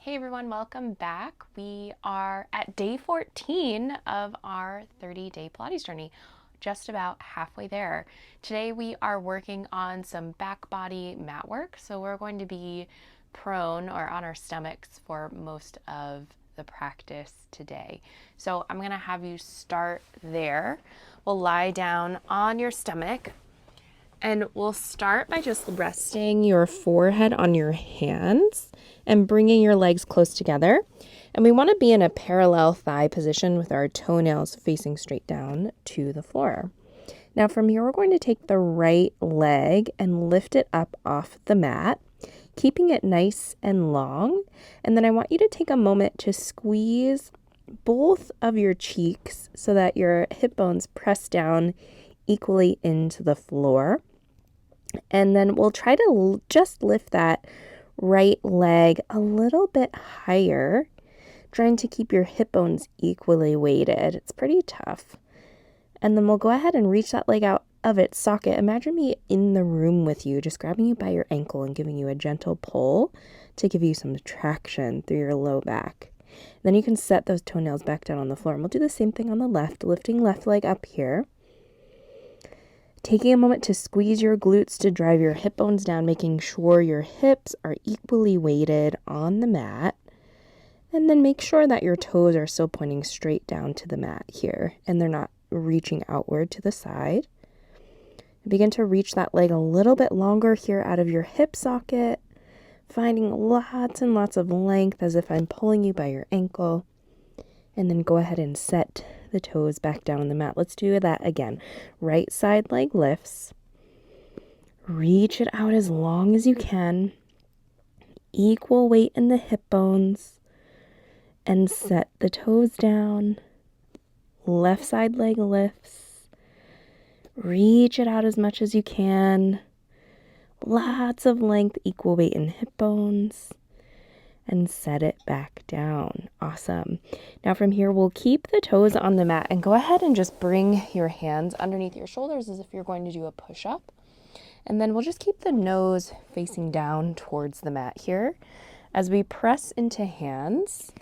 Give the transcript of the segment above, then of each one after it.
Hey everyone, welcome back. We are at day 14 of our 30-day Pilates journey, just about halfway there. Today we are working on some back body mat work, so we're going to be prone or on our stomachs for most of the practice today. So I'm going to have you start there. We'll lie down on your stomach. And we'll start by just resting your forehead on your hands and bringing your legs close together. And we want to be in a parallel thigh position with our toenails facing straight down to the floor. Now from here, we're going to take the right leg and lift it up off the mat, keeping it nice and long. And then I want you to take a moment to squeeze both of your cheeks so that your hip bones press down equally into the floor. And then we'll try to just lift that right leg a little bit higher, trying to keep your hip bones equally weighted. It's pretty tough. And then we'll go ahead and reach that leg out of its socket. Imagine me in the room with you, just grabbing you by your ankle and giving you a gentle pull to give you some traction through your low back. Then you can set those toenails back down on the floor. And we'll do the same thing on the left, lifting left leg up here. Taking a moment to squeeze your glutes to drive your hip bones down, making sure your hips are equally weighted on the mat. And then make sure that your toes are still pointing straight down to the mat here and they're not reaching outward to the side. Begin to reach that leg a little bit longer here out of your hip socket, finding lots and lots of length as if I'm pulling you by your ankle. And then go ahead and set the toes back down on the mat. Let's do that again. Right side leg lifts. Reach it out as long as you can. Equal weight in the hip bones. And set the toes down. Left side leg lifts. Reach it out as much as you can. Lots of length, equal weight in hip bones. And set it back down. Awesome. Now from here, we'll keep the toes on the mat and go ahead and just bring your hands underneath your shoulders as if you're going to do a push-up. And then we'll just keep the nose facing down towards the mat here as we press into hands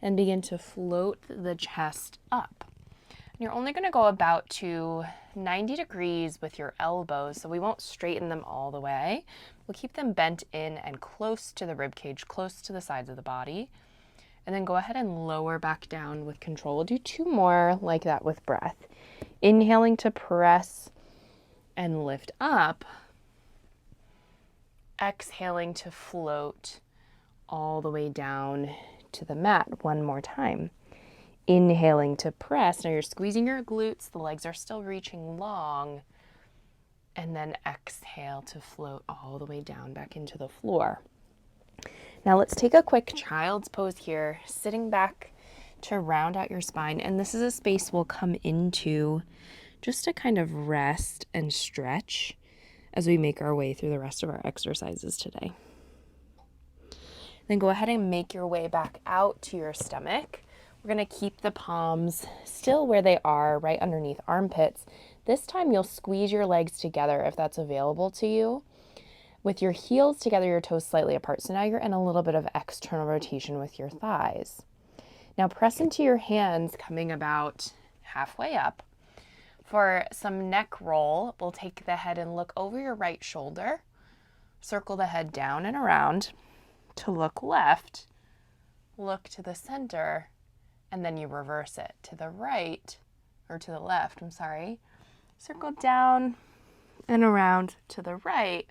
and begin to float the chest up. And you're only going to go about to 90 degrees with your elbows, so we won't straighten them all the way. We'll keep them bent in and close to the rib cage, close to the sides of the body. And then go ahead and lower back down with control. We'll do 2 more like that with breath. Inhaling to press and lift up. Exhaling to float all the way down to the mat one more time. Inhaling to press. Now you're squeezing your glutes. The legs are still reaching long. And then exhale to float all the way down back into the floor. Now let's take a quick child's pose here, sitting back to round out your spine. And this is a space we'll come into just to kind of rest and stretch as we make our way through the rest of our exercises today. Then go ahead and make your way back out to your stomach. We're going to keep the palms still where they are, right underneath armpits. This time you'll squeeze your legs together if that's available to you. With your heels together, your toes slightly apart. So now you're in a little bit of external rotation with your thighs. Now press into your hands, coming about halfway up. For some neck roll, we'll take the head and look over your right shoulder. Circle the head down and around to look left. Look to the center. And then you reverse it to the right, or to the left, I'm sorry. Circle down and around to the right.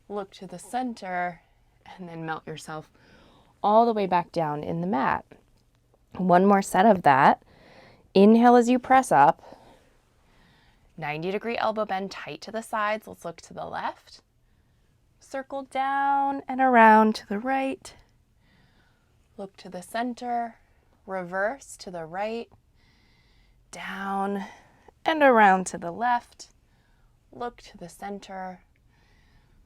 Look to the center, and then melt yourself all the way back down in the mat. One more set of that. Inhale as you press up. 90-degree elbow bend tight to the sides. Let's look to the left. Circle down and around to the right. Look to the center. Reverse to the right, down and around to the left, look to the center,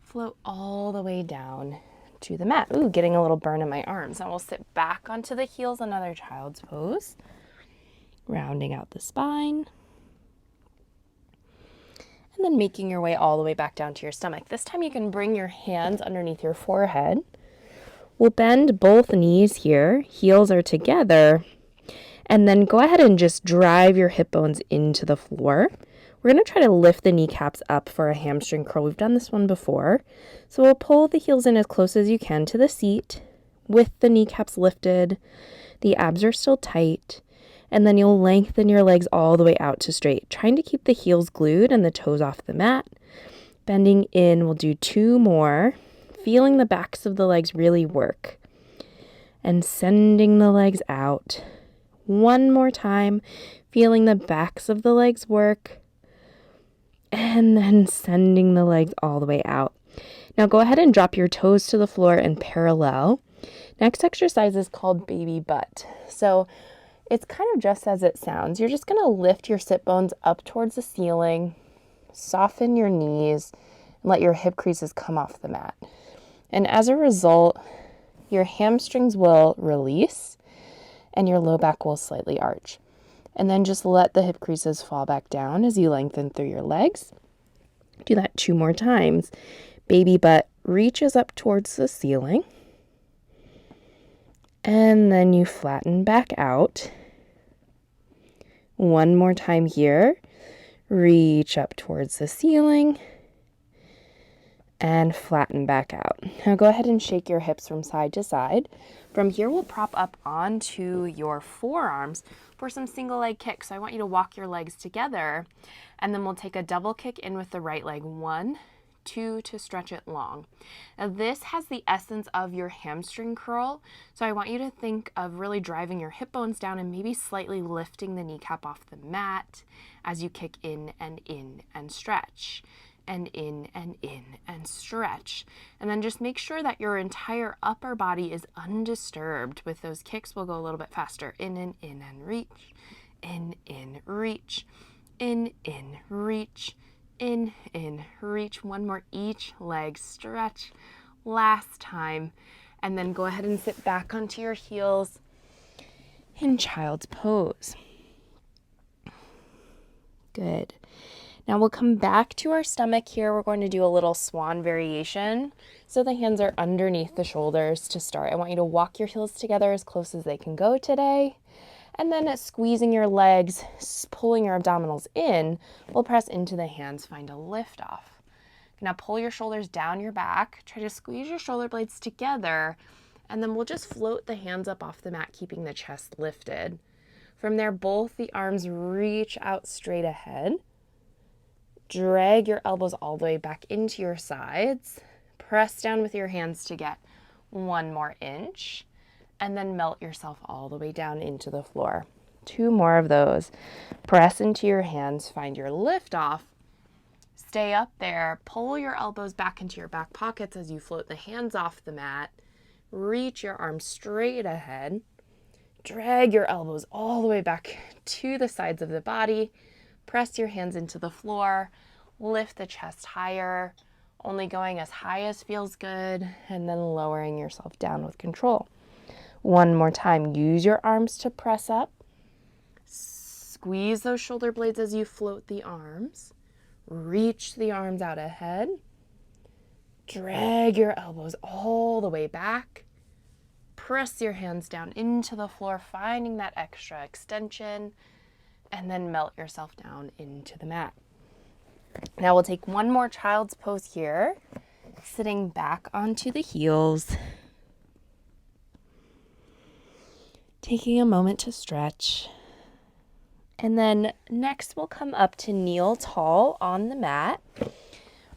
float all the way down to the mat. Ooh, getting a little burn in my arms. Now we'll sit back onto the heels, another child's pose, rounding out the spine, and then making your way all the way back down to your stomach. This time you can bring your hands underneath your forehead, We'll bend both knees here, heels are together, and then go ahead and just drive your hip bones into the floor. We're going to try to lift the kneecaps up for a hamstring curl. We've done this one before. So we'll pull the heels in as close as you can to the seat with the kneecaps lifted. The abs are still tight. And then you'll lengthen your legs all the way out to straight, trying to keep the heels glued and the toes off the mat. Bending in, we'll do 2 more, feeling the backs of the legs really work. And sending the legs out. 1 more time, feeling the backs of the legs work. And then sending the legs all the way out. Now go ahead and drop your toes to the floor and parallel. Next exercise is called baby butt. So it's kind of just as it sounds. You're just going to lift your sit bones up towards the ceiling, soften your knees, and let your hip creases come off the mat. And as a result, your hamstrings will release and your low back will slightly arch. And then just let the hip creases fall back down as you lengthen through your legs. Do that 2 more times. Baby butt reaches up towards the ceiling. And then you flatten back out. 1 more time here. Reach up towards the ceiling. And flatten back out. Now go ahead and shake your hips from side to side. From here, we'll prop up onto your forearms for some single leg kicks. So I want you to walk your legs together, and then we'll take a double kick in with the right leg. 1, 2 to stretch it long. Now this has the essence of your hamstring curl. So I want you to think of really driving your hip bones down and maybe slightly lifting the kneecap off the mat as you kick in and stretch. And in and stretch. And then just make sure that your entire upper body is undisturbed. With those kicks, we'll go a little bit faster. In and reach. In, reach. In, reach. In, reach. 1 more each leg. Stretch. Last time. And then go ahead and sit back onto your heels in child's pose. Good. Now we'll come back to our stomach here. We're going to do a little swan variation. So the hands are underneath the shoulders to start. I want you to walk your heels together as close as they can go today. And then squeezing your legs, pulling your abdominals in, we'll press into the hands, find a lift off. Now pull your shoulders down your back. Try to squeeze your shoulder blades together. And then we'll just float the hands up off the mat, keeping the chest lifted. From there, both the arms reach out straight ahead. Drag your elbows all the way back into your sides. Press down with your hands to get 1 more inch. And then melt yourself all the way down into the floor. 2 more of those. Press into your hands. Find your lift off. Stay up there. Pull your elbows back into your back pockets as you float the hands off the mat. Reach your arms straight ahead. Drag your elbows all the way back to the sides of the body. Press your hands into the floor, lift the chest higher, only going as high as feels good, and then lowering yourself down with control. 1 more time, use your arms to press up. Squeeze those shoulder blades as you float the arms. Reach the arms out ahead. Drag your elbows all the way back. Press your hands down into the floor, finding that extra extension. And then melt yourself down into the mat. Now we'll take 1 more child's pose here, sitting back onto the heels. Taking a moment to stretch. And then next we'll come up to kneel tall on the mat,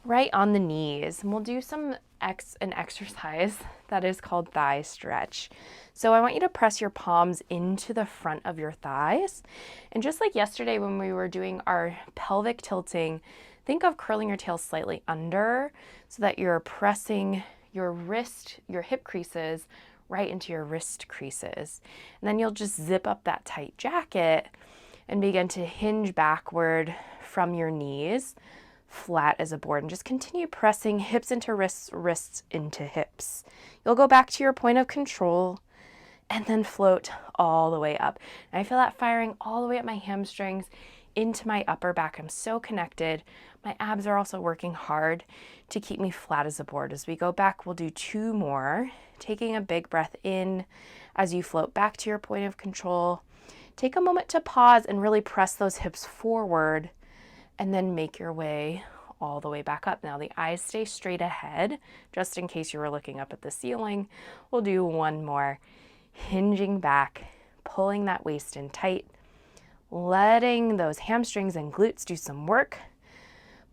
right on the knees. And we'll do an exercise that is called thigh stretch. So I want you to press your palms into the front of your thighs. And just like yesterday when we were doing our pelvic tilting, think of curling your tail slightly under so that you're pressing your hip creases right into your wrist creases. And then you'll just zip up that tight jacket and begin to hinge backward from your knees, flat as a board, and just continue pressing hips into wrists, wrists into hips. You'll go back to your point of control and then float all the way up. And I feel that firing all the way up my hamstrings into my upper back. I'm so connected. My abs are also working hard to keep me flat as a board. As we go back, we'll do 2 more. Taking a big breath in as you float back to your point of control. Take a moment to pause and really press those hips forward, and then make your way all the way back up. Now the eyes stay straight ahead, just in case you were looking up at the ceiling. We'll do 1 more. Hinging back, pulling that waist in tight, letting those hamstrings and glutes do some work,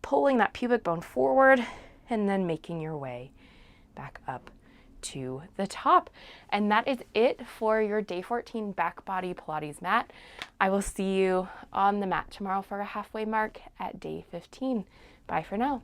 pulling that pubic bone forward, and then making your way back up to the top. And that is it for your day 14 back body Pilates mat. I will see you on the mat tomorrow for a halfway mark at day 15. Bye for now.